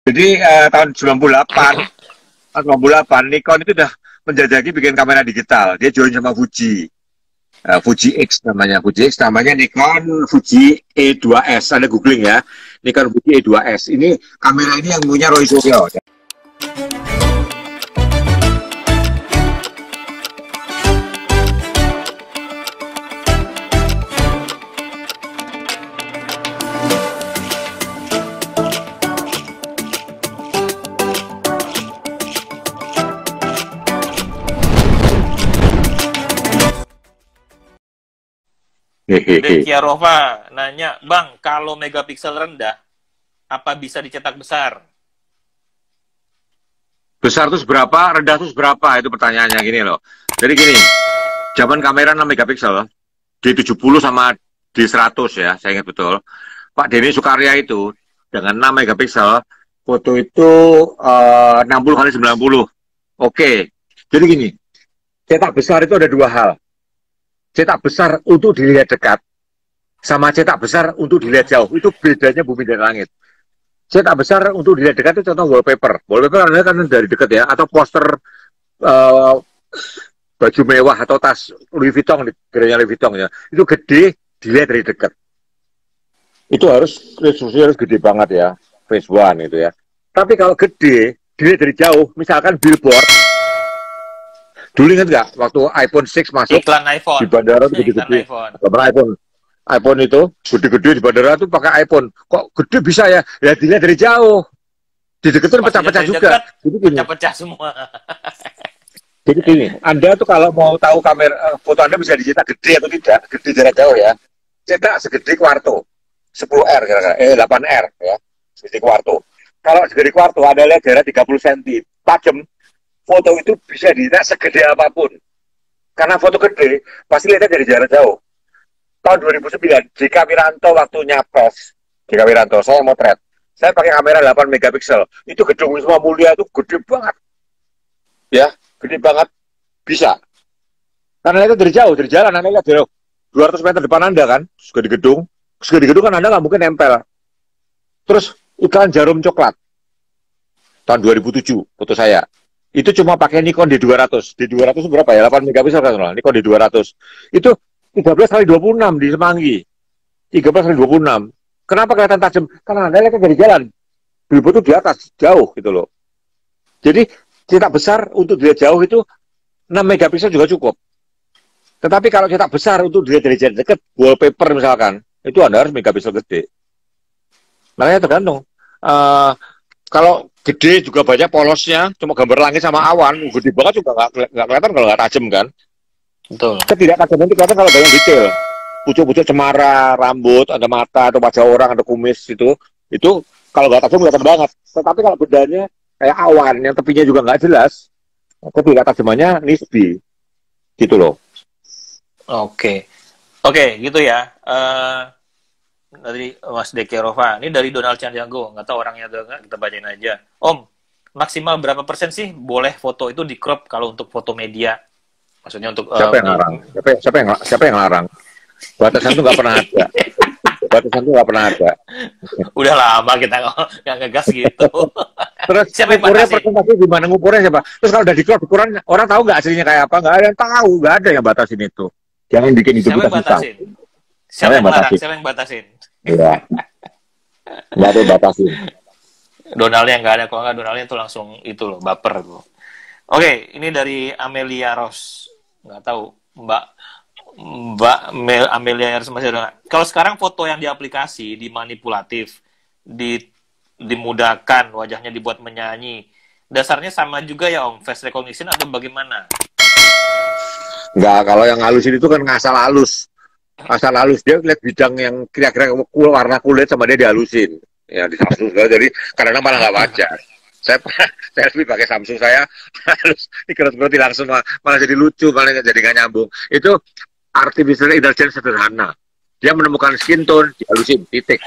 Jadi tahun 98 Nikon itu udah menjajaki bikin kamera digital. Dia join sama Fuji. Fuji X namanya. Fuji X namanya Nikon Fuji E2S. Ada googling ya. Nikon Fuji E2S. Ini kamera ini yang punya Roy Suryo. Dekiarova nanya, Bang, kalau megapiksel rendah, apa bisa dicetak besar? Besar itu seberapa, rendah itu seberapa? Itu pertanyaannya gini loh. Jadi gini, zaman kamera 6 megapiksel, D70 sama D100 ya, saya ingat betul. Pak Denny Sukarya itu, dengan 6 megapiksel, foto itu 60 kali 90. Oke, jadi gini, cetak besar itu ada dua hal. Cetak besar untuk dilihat dekat, sama cetak besar untuk dilihat jauh. Itu bedanya bumi dan langit. Cetak besar untuk dilihat dekat itu contoh wallpaper. Wallpaper adalah kan dari dekat ya, atau poster baju mewah atau tas Louis Vuitton, gerenya Louis Vuitton ya. Itu gede, dilihat dari dekat. Itu harus resolusinya harus gede banget ya, phase one itu ya. Tapi kalau gede, dilihat dari jauh, misalkan billboard. Dulu ingat nggak waktu iPhone 6 masuk Iklan iPhone di bandara itu gede-gede. iPhone itu gede-gede di bandara itu pakai iPhone. Kok gede bisa ya? Ya dilihat dari jauh. Di deketin pecah-pecah juga. Pecah-pecah semua. Jadi gini, Anda tuh kalau mau tahu kamera foto Anda bisa dicetak gede atau tidak, gede jarak jauh ya. Cetak segede kuarto. 10R kira-kira, 8R ya. Segede kuarto. Kalau segede kuarto ada lebar 30 cm. Tajam. Foto itu bisa dilihat segede apapun. Karena foto gede, pasti lihatnya dari jarak jauh. Tahun 2009, JK Wiranto waktu nyapres. JK Wiranto, saya motret. Saya pakai kamera 8 megapiksel. Itu gedung Wisma Mulia itu gede banget. Ya, gede banget. Bisa. Karena itu dari jauh, dari jalan. Anda lihat jauh. 200 meter depan Anda kan, segede gedung. Segede gedung kan Anda nggak mungkin nempel. Terus iklan jarum coklat. Tahun 2007, foto saya. Itu cuma pakai Nikon D200. D200 berapa ya? 8 megapiksel kan? Nikon D200. Itu 13 kali 26 di Semanggi. 13 kali 26. Kenapa kelihatan tajam? Karena Anda lihat dari jalan. Billboard itu di atas, jauh gitu loh. Jadi, cetak besar untuk dilihat jauh itu 6 megapiksel juga cukup. Tetapi kalau cetak besar untuk dilihat dari jarak dekat, wallpaper misalkan, itu Anda harus megapiksel gede. Makanya tergantung. Kalau gede juga banyak polosnya, cuma gambar langit sama awan, gede banget juga nggak kelihatan kalau nggak tajam kan. Betul. Ketidaktajaman itu kelihatan kalau banyak detail. Pucuk-pucuk cemara, rambut, ada mata, atau wajah orang, ada kumis itu kalau nggak tajam kelihatan banget. Tetapi kalau bedanya kayak awan, yang tepinya juga nggak jelas, ketidaktajamannya nisbi, gitu loh. Oke, gitu ya. Dari Mas Dekiarova, ini dari Donald Chandiago, nggak tahu orangnya atau nggak, kita bacain aja. Om, maksimal berapa persen sih boleh foto itu di crop kalau untuk foto media? Maksudnya untuk siapa yang larang? Siapa yang larang? Batasan itu nggak pernah ada. Batasan itu nggak pernah ada. Udah lama kita nggak ngegas gitu. Terus siapa yang ngukurnya batasi? presentasi gimana ngukurnya siapa? Terus kalau udah di crop ukuran orang tahu nggak aslinya kayak apa? Nggak ada yang tahu, nggak ada yang batasin itu. Jangan bikin hidup kita susah. Siapa yang batasin? Siapa yang batasin? Iya. Nggak ada yang batasin. Donaldnya nggak ada, kalau nggak Donaldnya tuh langsung itu loh, baper tuh. Oke, ini dari Amelia Ros, nggak tahu Mbak Amelia Ros masih ada. Kalau sekarang foto yang di aplikasi dimanipulatif, dimudahkan, wajahnya dibuat menyanyi, dasarnya sama juga ya Om, face recognition atau bagaimana? Nggak, kalau yang halusin itu kan ngasal halus. Asal halus, dia lihat bidang yang kira-kira warna kulit sama dia dihalusin. Ya, dihalusin. Jadi kadang-kadang malah nggak wajar. Saya lebih pakai Samsung saya halus, dikerut-kerut langsung malah jadi lucu, malah jadi nggak nyambung. Itu artificial intelligence sederhana. Dia menemukan skin tone, dihalusin, titik.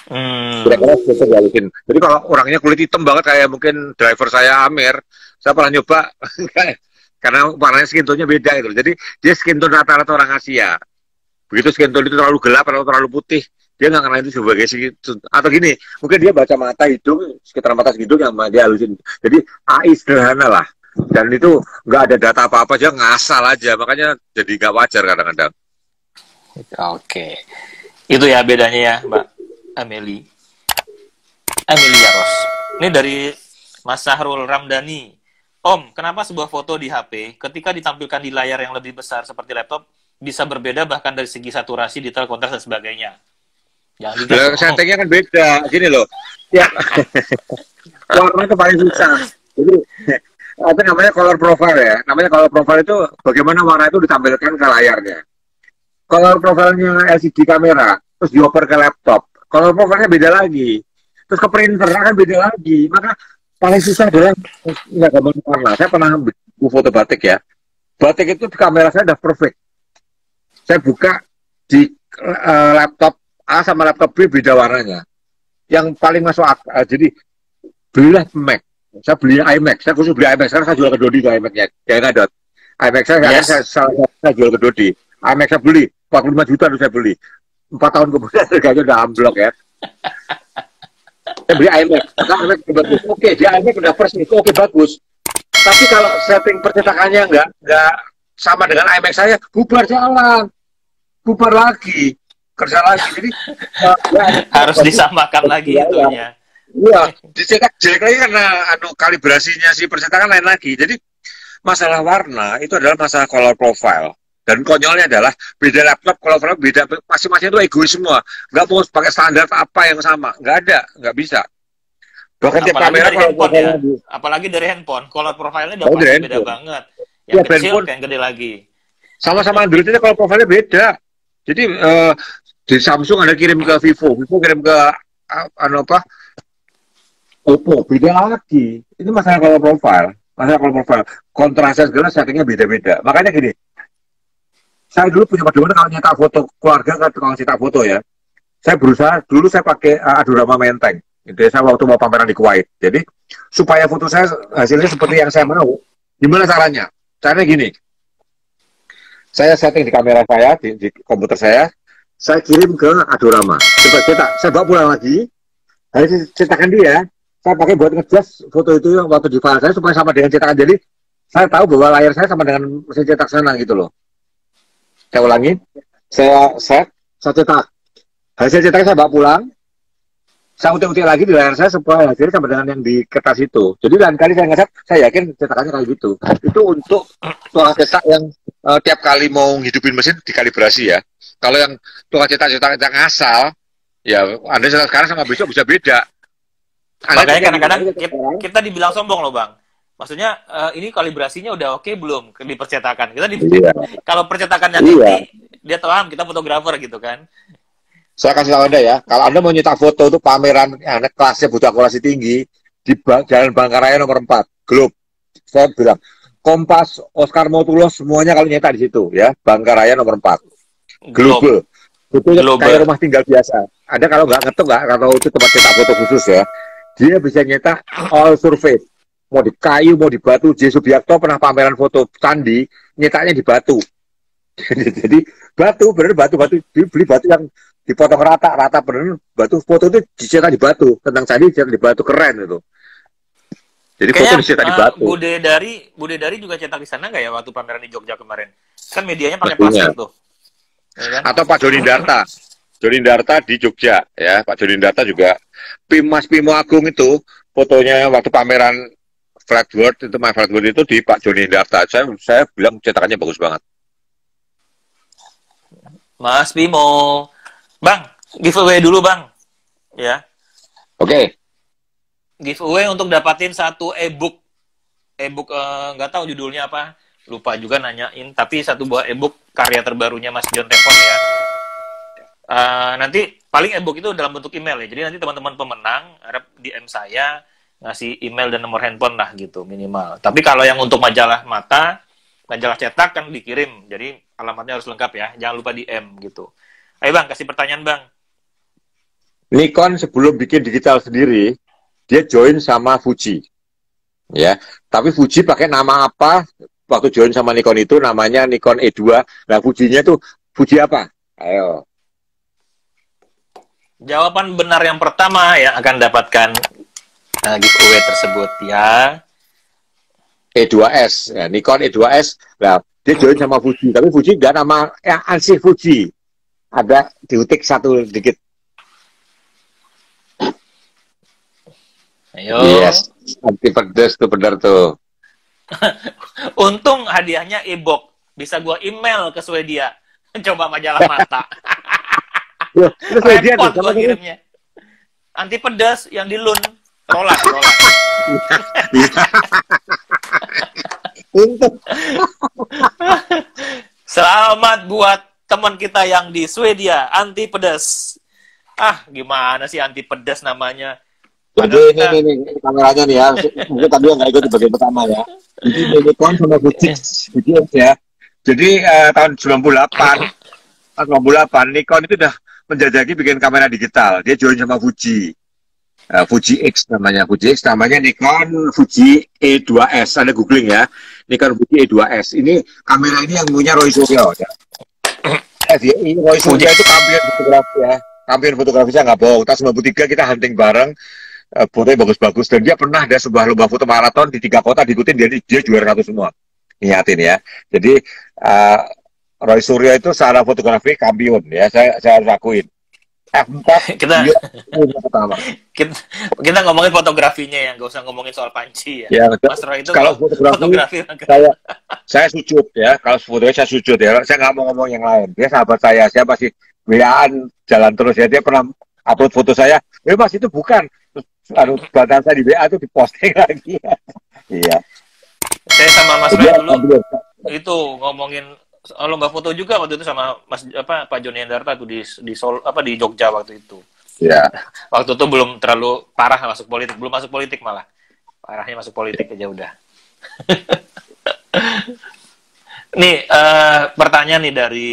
Kira-kira dihalusin. Jadi kalau orangnya kulit hitam banget kayak mungkin driver saya Amir, saya pernah nyoba karena warnanya skin tone-nya beda gitu. Jadi dia skin tone rata-rata orang Asia. Begitu skin tone itu terlalu gelap atau terlalu putih, Dia nggak kenal itu sebagai atau gini, mungkin dia baca mata hidung, sekitar mata hidung yang dia halusin. Jadi AI sederhana lah. Dan itu nggak ada data apa-apa aja, ngasal aja. Makanya jadi nggak wajar kadang-kadang. Oke. Itu ya bedanya ya, Mbak Amelia Ros. Ini dari Mas Sahrul Ramdhani. Om, kenapa sebuah foto di HP ketika ditampilkan di layar yang lebih besar seperti laptop bisa berbeda bahkan dari segi saturasi, detail, kontras dan sebagainya? Settingnya kan beda. Gini loh. Ya. Warna itu paling susah. Jadi apa namanya color profile ya. Namanya color profile itu bagaimana warna itu ditampilkan ke layarnya. Color profile-nya LCD kamera, terus dioper ke laptop. Color profile-nya beda lagi. Terus ke printer kan beda lagi. Maka paling susah adalah nggak gambar warna. Saya pernah foto batik ya. Batik itu kamera saya udah perfect. Saya buka di laptop A sama laptop B beda warnanya. Yang paling masuk akal. Jadi belilah Mac. Saya beli iMac. Saya khusus beli iMac. Sekarang saya jual ke Dodi iMac-nya. Kayak ngadot. iMac saya jual ke Dodi. iMac saya beli 45 juta tuh saya beli. 4 tahun kemudian harganya udah amblok ya. Saya beli iMac. iMac bagus. Oke, di iMac udah persis. Oke, bagus. Tapi kalau setting percetakannya nggak sama dengan iMac saya, bubar jalan. Bubar lagi. Kerja lagi. Jadi harus disamakan lagi itunya. Iya, dicetak jelek lagi karena kalibrasinya si percetakan lain lagi. Jadi masalah warna itu adalah masalah color profile. Dan konyolnya adalah beda laptop, color profile beda, masing-masing itu egois semua. Nggak mau pakai standar apa yang sama, nggak ada, nggak bisa. Bahkan tiap kamera dari handphone ya, apalagi dari handphone, color profile-nya udah pasti beda banget. Yang ya, kecil kayak yang gede lagi. Sama-sama Android ini color profile-nya beda. Jadi di Samsung ada kirim ke Vivo kirim ke Oppo, beda lagi. Ini masalah color profile. Masalah color profile. Kontrasnya segala settingnya beda-beda. Makanya gini, saya dulu punya pedoman kalau nyetak foto keluarga, kalau nyetak foto ya, saya berusaha, dulu saya pakai Adorama Menteng. Itu saya waktu mau pameran di Kuwait. Jadi, supaya foto saya hasilnya seperti yang saya mau, gimana caranya? Caranya gini, saya setting di kamera saya, di komputer saya kirim ke Adorama. Coba cetak, saya bawa pulang lagi, harus cetakan dia, saya pakai buat ngejust foto itu yang waktu di file saya supaya sama dengan cetakan. Jadi saya tahu bahwa layar saya sama dengan mesin cetak sana gitu loh. Saya ulangi, saya set, saya cetak. Hasil cetaknya saya bawa pulang, saya utik-utik lagi di layar saya supaya hasilnya sama dengan yang di kertas itu. Jadi lain kali saya ngeset, saya yakin cetakannya kayak gitu. Itu untuk tukang cetak yang tiap kali mau ngidupin mesin dikalibrasi ya. Kalau yang tukang cetak yang asal, ya Anda cetak sekarang sama besok bisa beda. Makanya kadang-kadang kita dibilang sombong loh Bang. Maksudnya ini kalibrasinya udah oke belum di percetakan? Kalau percetakannya tinggi, dia tahu kita fotografer gitu kan. Saya kasih tahu Anda ya, kalau Anda mau nyetak foto itu pameran kelasnya butuh akurasi tinggi di Jalan Bangkaraya nomor 4, Globe. Saya bilang Kompas, Oscar Motulos semuanya kalau nyetak di situ ya, Bangkaraya nomor 4. Globe. Itu kayak rumah tinggal biasa. Anda kalau nggak ngetuk kalau itu tempat cetak foto khusus ya. Dia bisa nyetak all surface. Mau di kayu, mau di batu. J. Subiakto pernah pameran foto candi, nyetaknya di batu. Jadi batu, bener batu, beli batu yang dipotong rata bener, batu, foto itu dicetak di batu. Tentang candi dicetak di batu, keren itu. Jadi kayaknya, foto dicetak di batu. Bude Dari juga cetak di sana nggak ya waktu pameran di Jogja kemarin? Kan medianya pakai plastik tuh. Ya kan? Atau Pak Joni Darta. Joni Darta di Jogja ya, Pak Joni Darta juga. Mas Pimo Agung itu fotonya waktu pameran Flatworld itu, My Flatworld itu di Pak Joni Darta. Saya bilang cetakannya bagus banget. Mas Bimo, Bang, giveaway dulu Bang, ya. Oke. Giveaway untuk dapatin satu ebook nggak tahu judulnya apa, lupa juga nanyain. Tapi satu buah ebook karya terbarunya Mas John Tepon ya. Nanti paling ebook itu dalam bentuk email ya. Jadi nanti teman-teman pemenang harap DM saya ngasih email dan nomor handphone lah gitu minimal. Tapi kalau yang untuk majalah mata, majalah cetak kan dikirim. Jadi alamatnya harus lengkap ya. Jangan lupa DM gitu. Ayo Bang, kasih pertanyaan Bang. Nikon sebelum bikin digital sendiri, dia join sama Fuji. Ya, tapi Fuji pakai nama apa? Waktu join sama Nikon itu namanya Nikon E2. Nah, Fujinya tuh Fuji apa? Ayo. Jawaban benar yang pertama yang akan dapatkan giveaway tersebut ya. E2S, ya, Nikon E2S. Nah, dia join sama Fuji, tapi Fuji nggak nama yang ansih Fuji. Ada diutik satu dikit. Ayo. Yes, anti pedes tuh benar tuh. Untung hadiahnya e-book. Bisa gua email ke Swedia. Coba majalah mata. Terus Swedia Repot tuh, gua kirimnya. Anti pedas yang di Lun. Roland. Untung. Selamat buat teman kita yang di Swedia, anti pedas. Gimana sih anti pedas namanya? Jadi ini kameranya nih ya, mungkin tadi yang nggak ikut di bagian pertama ya. Jadi Nikon sama Fuji ya. Jadi tahun 98 Nikon itu udah menjajaki bikin kamera digital. Dia join sama Fuji. Fuji X namanya. Nikon Fuji E2S. Ada googling ya. Nikon Fuji E2S. Ini kamera ini yang punya Roy Suryo ya. Roy Suryo itu kampion fotografi ya. Kampion fotografi saya nggak bohong. Tahun 93 kita hunting bareng. Fotonya bagus-bagus. Dan dia pernah ada sebuah lomba foto maraton di 3 kota diikutin. Dia juara 1 semua. Ingatin ya. Jadi Roy Suryo itu secara fotografi kampion ya. Saya harus akuin. F4 kita ngomongin fotografinya ya, nggak usah ngomongin soal panci ya. Mas Roy itu kalau fotografi saya sujud ya. Kalau fotonya saya sujud ya. Saya nggak mau ngomong yang lain. Dia sahabat saya pasti WA-an jalan terus ya. Dia pernah upload foto saya. Mas itu bukan. Terus badan saya di WA itu diposting lagi. Iya. Saya sama Mas Roy dulu itu ngomongin lomba foto juga waktu itu sama Pak Joni Hendarta tuh di Jogja waktu itu. Iya. Waktu itu belum terlalu parah belum masuk politik malah. Parahnya masuk politik aja udah. Nih, pertanyaan nih dari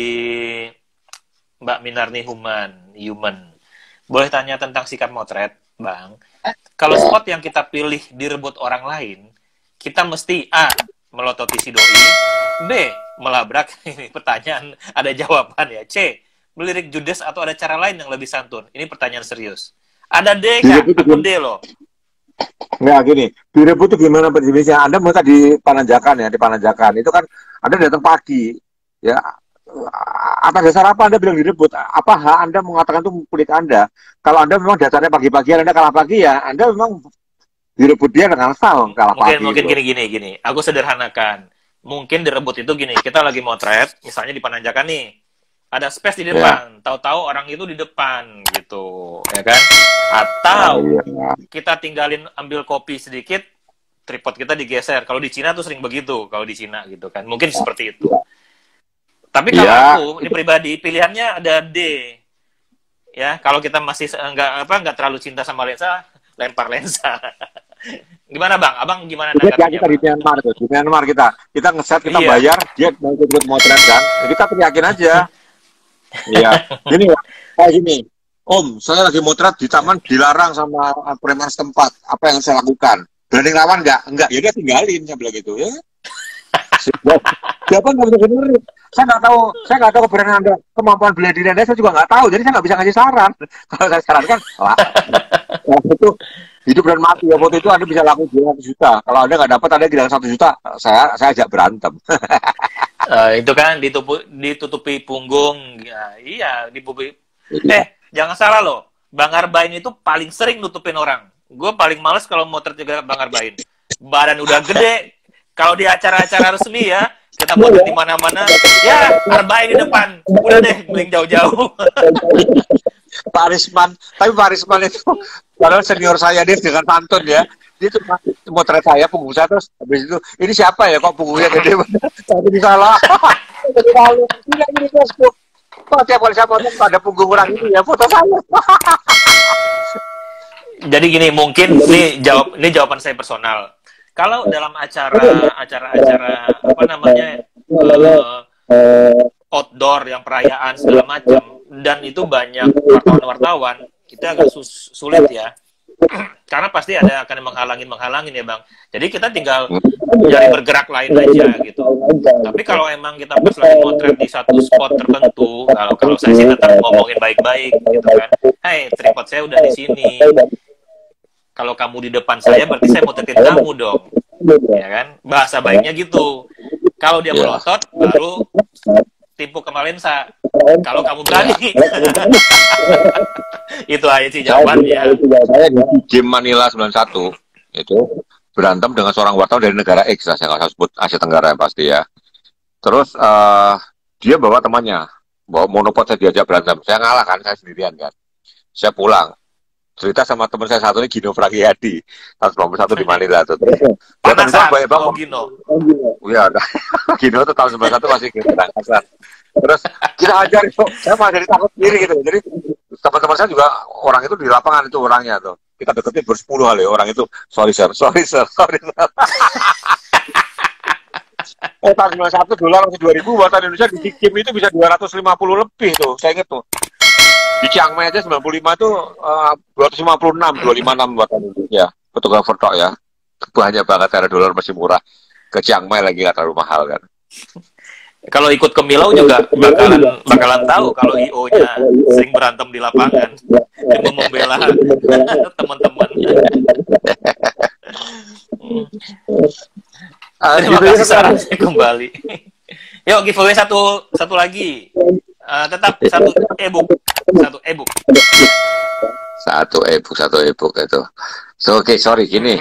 Mbak Minarni Human. Boleh tanya tentang sikap motret, Bang? Kalau spot yang kita pilih direbut orang lain, kita mesti A, melototi si doi, B, melabrak. Ini pertanyaan ada jawaban ya. C, melirik judes atau ada cara lain yang lebih santun. Ini pertanyaan serius. Ada D nggak? Aku D loh. Nggak gini, direbut itu gimana definisinya? Anda mau di Pananjakan ya, di Pananjakan itu kan Anda datang pagi ya. Atas dasar apa Anda bilang direbut? Apa hak Anda mengatakan itu milik Anda? Kalau Anda memang dasarnya pagi-pagi Anda kalah pagi ya, Anda memang direbut dia dengan asal kalah pagi. Mungkin gini. Aku sederhanakan. Mungkin direbut itu gini, kita lagi motret, misalnya di Pananjakan nih, ada space di depan, tahu-tahu orang itu di depan gitu, ya kan? Atau kita tinggalin ambil kopi sedikit, tripod kita digeser. Kalau di Cina tuh sering begitu, kalau di Cina gitu kan, mungkin seperti itu. Tapi kalau aku, ini pribadi, pilihannya ada D. Ya, kalau kita masih nggak terlalu cinta sama lensa, lempar lensa. Gimana Bang? Abang gimana nanggapnya? Kita di Myanmar kita ngeset, kita bayar, dia mau ikut motret kan, kita teriakin aja. Iya, gini, Om, saya lagi motret di taman dilarang sama preman setempat, apa yang saya lakukan? Berani lawan nggak? Enggak, ya dia tinggalin, saya bilang gitu ya. Siapa nggak bisa benerin? Saya nggak tahu keberanian Anda, kemampuan bela diri Anda, saya juga nggak tahu, jadi saya nggak bisa ngasih saran. Kalau saya sarankan, itu hidup dan mati ya, foto itu Anda bisa laku 200 juta. Kalau Anda nggak dapat, Anda bilang 1 juta, saya ajak berantem. Itu kan ditutupi punggung. Ya, iya, jangan salah loh. Bang Arbain itu paling sering nutupin orang. Gue paling males kalau motret juga Bang Arbain. Badan udah gede. Kalau di acara-acara resmi ya, kita motret di mana-mana, ya Arbain di depan. Udah deh, mending jauh-jauh. Pak Arisman itu padahal senior saya dia dengan pantun ya. Dia tuh motret saya, punggung saya, terus habis itu ini siapa ya kok punggungnya gede banget? Tapi salah. Ini Facebook. Kok tiap kali saya foto ada punggung orang ini ya, foto saya. Jadi gini, mungkin ini jawaban saya personal. Kalau dalam acara apa namanya outdoor yang perayaan segala macam, dan itu banyak wartawan-wartawan, kita agak sulit ya. Karena pasti ada akan menghalangin ya Bang. Jadi kita tinggal nyari bergerak lain aja gitu. Tapi kalau emang kita pas lagi motret di satu spot tertentu, kalau saya sih tetap ngomongin baik-baik gitu kan. Hey, tripod saya udah di sini. Kalau kamu di depan saya berarti saya motretin kamu dong. Ya kan? Bahasa baiknya gitu. Kalau dia melotot baru timpuk ke lensa. Kalau kamu berani. Itu aja sih jawabannya. Saya di game Manila 91 itu berantem dengan seorang wartawan dari negara X lah, saya nggak usah sebut Asia Tenggara yang pasti ya. Terus dia bawa temannya, bawa monopod, saya diajak berantem. Saya ngalah kan, saya sendirian kan. Saya pulang. Cerita sama teman saya satu ini, Gino Pragiadi, tahun 91 di Manila tuh. Panasan, banyak banget. Gino. Iya, Gino tuh tahun 91 masih Panasan. Terus kita ajar, saya malah jadi takut sendiri gitu. Jadi teman-teman saya juga orang itu di lapangan itu orangnya tuh. Kita deketin bersepuluh kali orang itu. Sorry sir. Tahun 91 dolar masih 2000, buatan Indonesia di Kim itu bisa 250 lebih tuh. Saya inget tuh. Di Chiang Mai aja 95 tuh 256, 256 buatan Indonesia. Fotografer tok ya. Banyak banget karena dolar masih murah. Ke Chiang Mai lagi nggak terlalu mahal kan. Kalau ikut ke Milau juga bakalan tahu kalau IO-nya sering berantem di lapangan demi membela teman-teman. Terima kasih sarannya kembali. Yuk giveaway satu lagi. Tetap satu e-book. Satu e-book itu. So, oke, sorry gini.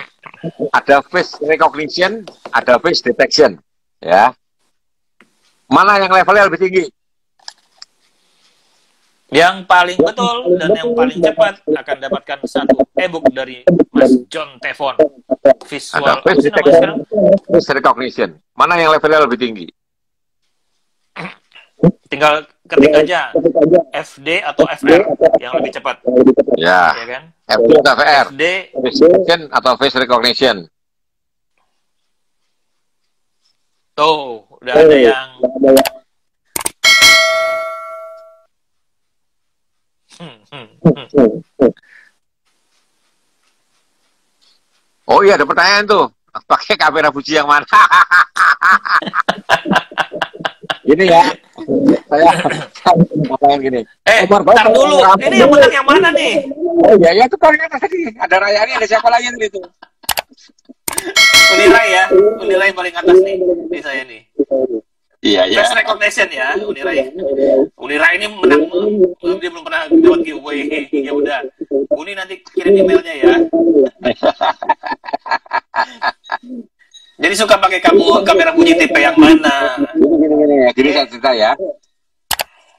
Ada face recognition, ada face detection, ya. Mana yang levelnya lebih tinggi? Yang paling betul dan yang paling cepat akan dapatkan satu e-book dari Mas John Tevon. Visual face recognition. Mana yang levelnya lebih tinggi? Tinggal ketik aja FD atau FR yang lebih cepat. Ya kan? FD atau FR? FD atau face recognition? Tuh, udah ada yang Oh iya, ada pertanyaan tuh. Pakai kamera Fuji yang mana? Gini ya. Saya ngapain gini. Bentar dulu. Ini yang menang yang mana nih? Oh iya, ya itu kan tadi. Ada Rayani, ada siapa lagi yang itu? Unirai ya. Unirai paling atas nih. Ini saya nih. Iya, iya. Face recognition ya, Unirai. Unirai ini menang, dia belum pernah dapat giveaway. Ya udah. Uni nanti kirim emailnya ya. Jadi suka pakai kamera Fuji tipe yang mana? Gini saya cerita ya.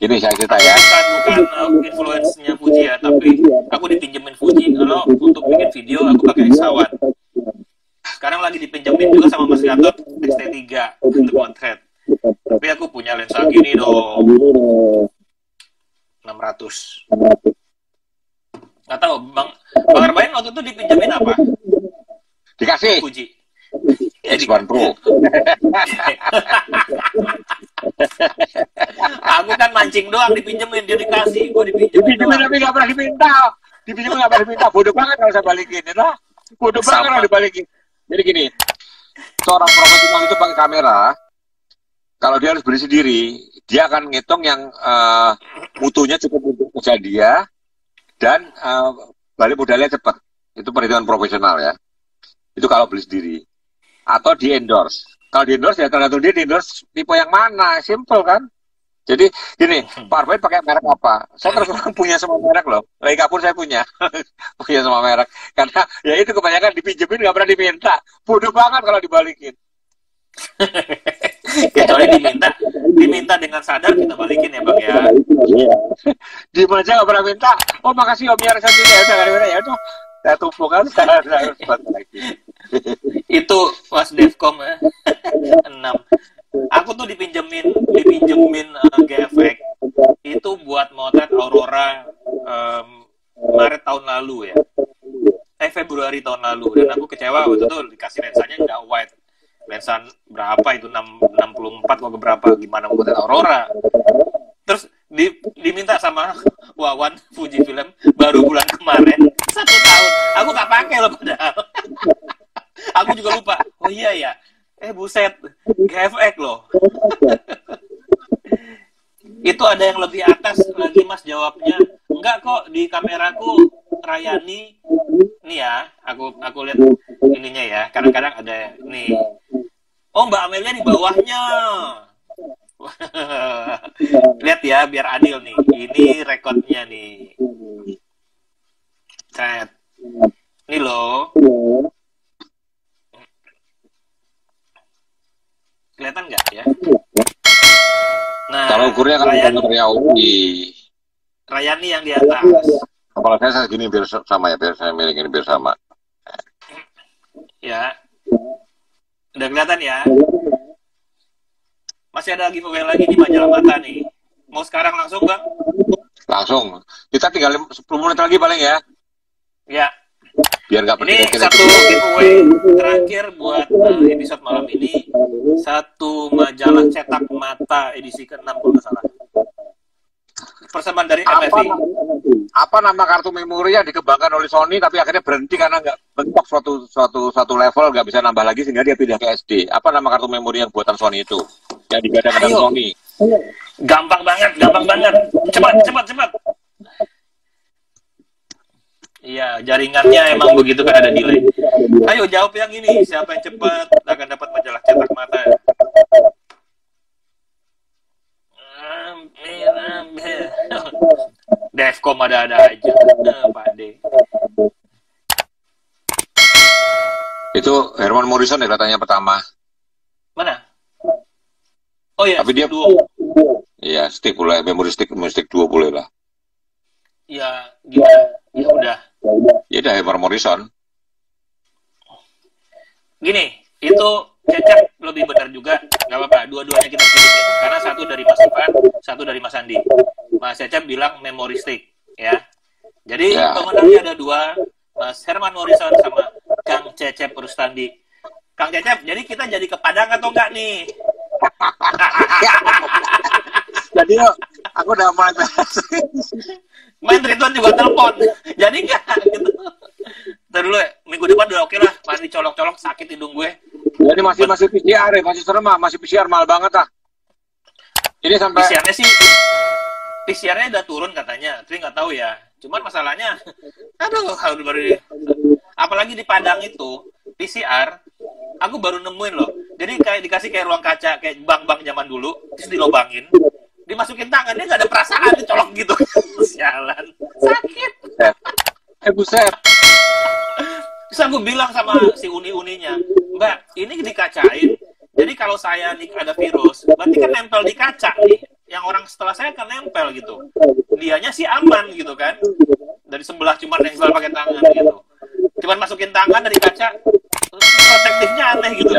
Bukan influence-nya Fuji ya, tapi aku dipinjemin Fuji. Kalau untuk bikin video aku pakai X1. Sekarang lagi dipinjemin juga sama Mas Gatot X-T3 untuk potret. Tapi aku punya lensa gini dong. 600. Nggak tahu, Bang Arbain waktu itu dipinjemin apa? Dikasih. Fuji. X1 Pro. Aku kan mancing doang dipinjemin, dia dikasih, gua dipinjemin tapi nggak pernah diminta. Dipinjemin nggak pernah diminta. Bodoh banget kalau saya balikin, ya. Bodoh banget kalau dibalikin. Jadi gini, seorang profesional itu pakai kamera. Kalau dia harus beli sendiri, dia akan ngitung yang mutunya cukup untuk usaha dia dan balik modalnya cepat. Itu perhitungan profesional ya. Itu kalau beli sendiri. Atau di endorse. Kalau di endorse ya tergantung dia di endorse tipe yang mana, simple kan. Jadi gini, Pak Arbain pakai merek apa? Saya terus terang punya semua merek loh. Leica pun saya punya, punya semua merek. Karena ya itu kebanyakan dipinjemin nggak pernah diminta. Bodoh banget kalau dibalikin. Kecuali diminta dengan sadar kita balikin ya Bang ya. Diem aja nggak pernah minta. Oh makasih Om ya, ya udah. Saya tumpuk kan, saya harus bantu lagi. Itu Mas Devcom ya. 6. Aku tuh dipinjemin GFX itu buat motret Aurora Maret tahun lalu ya. Februari tahun lalu, dan aku kecewa waktu itu dikasih lensanya nggak wide. Lensa berapa itu 64 kok berapa, gimana mau motret Aurora. Terus diminta sama Wawan Fujifilm baru bulan kemarin 1 tahun. Aku nggak pakai loh padahal. Aku juga lupa. Oh iya ya. Buset, GFX loh. Itu ada yang lebih atas lagi Mas jawabnya. Enggak kok, di kameraku Rayani. Nih ya, aku lihat ininya ya. Kadang-kadang ada nih. Oh, Mbak Amelia di bawahnya. Lihat ya, biar adil nih. Ini rekodnya nih. Set. Ini loh. Kelihatan nggak ya? Nah, kalau ukurnya kan Rayani yang di atas. Kepala saya segini biar sama ya, biar saya miring ini biar sama. Ya. Udah kelihatan ya? Masih ada giveaway lagi di Majalah Mata nih. Mau sekarang langsung, Bang? Langsung. Kita tinggal 10 menit lagi paling ya. Ya. Biar nggak ini satu giveaway terakhir buat episode malam ini. Satu majalah cetak mata edisi ke-6 kalau nggak salah. Persembahan dari MFI. Apa nama kartu memori yang dikembangkan oleh Sony tapi akhirnya berhenti karena nggak bentuk suatu level, nggak bisa nambah lagi sehingga dia pindah ke SD. Apa nama kartu memori yang buatan Sony itu? Yang digadang-gadang Sony. Gampang banget. Cepat. Iya, jaringannya emang begitu kan, ada delay. Ayo jawab yang ini, siapa yang cepat akan dapat majalah cetak mata. Defcom ada aja, Pak D. Itu Herman Morrison ya katanya pertama. Mana? Oh iya, tapi dia duo. Iya, stick boleh, memory stick duo boleh lah. Ya, gimana? Ya udah. Ya udah, Herman Morrison. Gini, itu Cecep lebih benar juga, nggak apa-apa. Dua-duanya kita pilih, karena satu dari Mas Ivan, satu dari Mas Andi. Mas Cecep bilang memory stick, ya. Jadi pemenangnya ada dua, Mas Herman Morrison sama Kang Cecep Rustandi. Kang Cecep, jadi kita jadi ke Padang atau enggak nih? Jadi aku udah mulai main Triton juga telepon, jadi enggak gitu. Ntar dulu ya, minggu depan udah oke lah, masih colok-colok sakit hidung gue. Jadi masih PCR ya, masih serem ah, masih PCR mahal banget ah. Ini sampai PCR-nya udah turun katanya, tapi nggak tahu ya. Cuman masalahnya, apalagi di Padang itu PCR, aku baru nemuin loh. Jadi kayak dikasih kayak ruang kaca, kayak bank-bank zaman dulu, terus dilobangin, dimasukin tangan, dia nggak ada perasaan, dicolok gitu. Sialan, sakit. Buset. Terus aku bilang sama si uni-uninya, Mbak, ini dikacain. Jadi kalau saya nih ada virus, berarti kan nempel di kaca nih. Yang orang setelah saya kan nempel gitu. Dianya sih aman gitu kan. Dari sebelah cuma nempel pakai tangan gitu. Cuman masukin tangan dari kaca, protektifnya aneh gitu.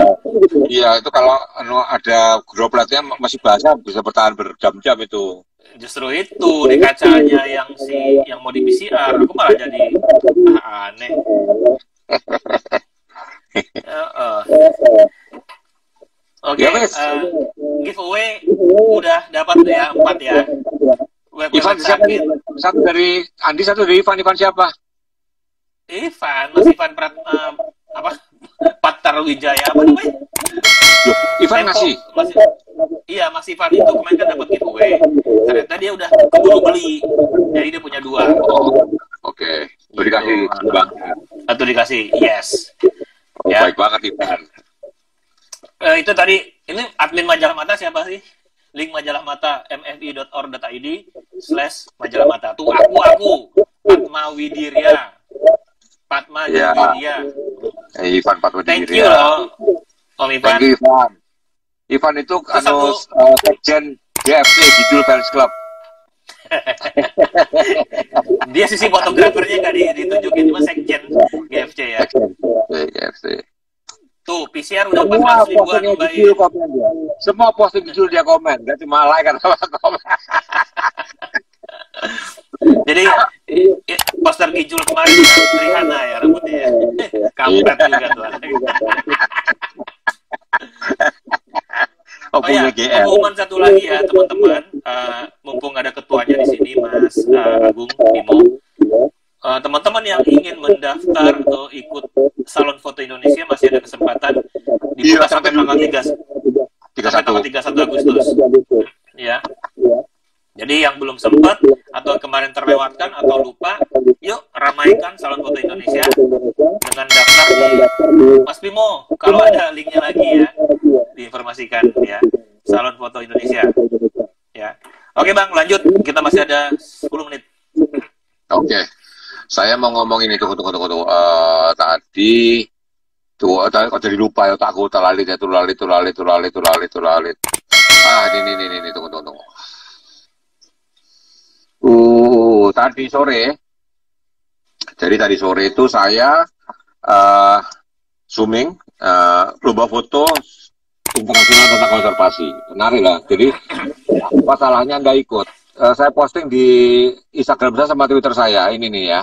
Iya, itu kalau ada dropletnya masih basah bisa bertahan berjam-jam itu. Justru itu di kacanya yang mau di PCR, aku malah jadi aneh. Oke, giveaway udah dapat ya 4 ya. Ivan siapa nih? Satu dari Andi, satu dari Ivan. Ivan siapa? Mas Ivan Patar Wijaya apa namanya? Ivan ngasih. Iya, Mas Ivan itu kemarin kan dapat giveaway. Ternyata dia udah keburu beli, jadi dia punya 2. Oke. Dikasih bang. Atau dikasih, yes. Ya. Baik banget Ivan. Itu tadi, ini admin Majalah Mata siapa sih? Link Majalah Mata mfi.org.id/Majalah Mata. Tuh aku Padma Widirya. Ivan Padma Widirya. Thank you loh, Om Ivan. Thank you Ivan. Ivan itu sekjen GFC, Gijul Fans Club. Dia sisi fotografernya nggak ditunjukin, cuma sekjen GFC ya. GFC. Tuh, PCR udah 400 ribuan, Mbak. Semua posting Gijul dia komen, gak cuma like atau komen. Jadi, poster Gijul kemarin Rihanna ya rambutnya ya. Kampret juga tuh. Oh ya, pengumuman satu lagi ya teman-teman. Mumpung ada ketua Mas Agung Timo. Teman-teman yang ingin mendaftar atau ikut Salon Foto Indonesia masih ada kesempatan dibuka sampai tanggal 31 Agustus. Ya. Jadi yang belum sempat atau kemarin terlewatkan atau lupa, yuk ramaikan Salon Foto Indonesia dengan daftar di Mas Bimo. Kalau ada linknya lagi ya, diinformasikan ya. Salon Foto Indonesia. Ya. Oke Bang, lanjut. Kita masih ada 10 menit. Oke. Saya mau ngomong ini, tunggu. Tadi kok jadi lupa ya, takut terlalit. Ini, tunggu. Tadi sore. Jadi tadi sore itu saya zooming lomba foto internasional tentang konservasi. Menarik lah. Jadi masalahnya nggak ikut. Saya posting di Instagram saya sama Twitter saya. Ini nih ya.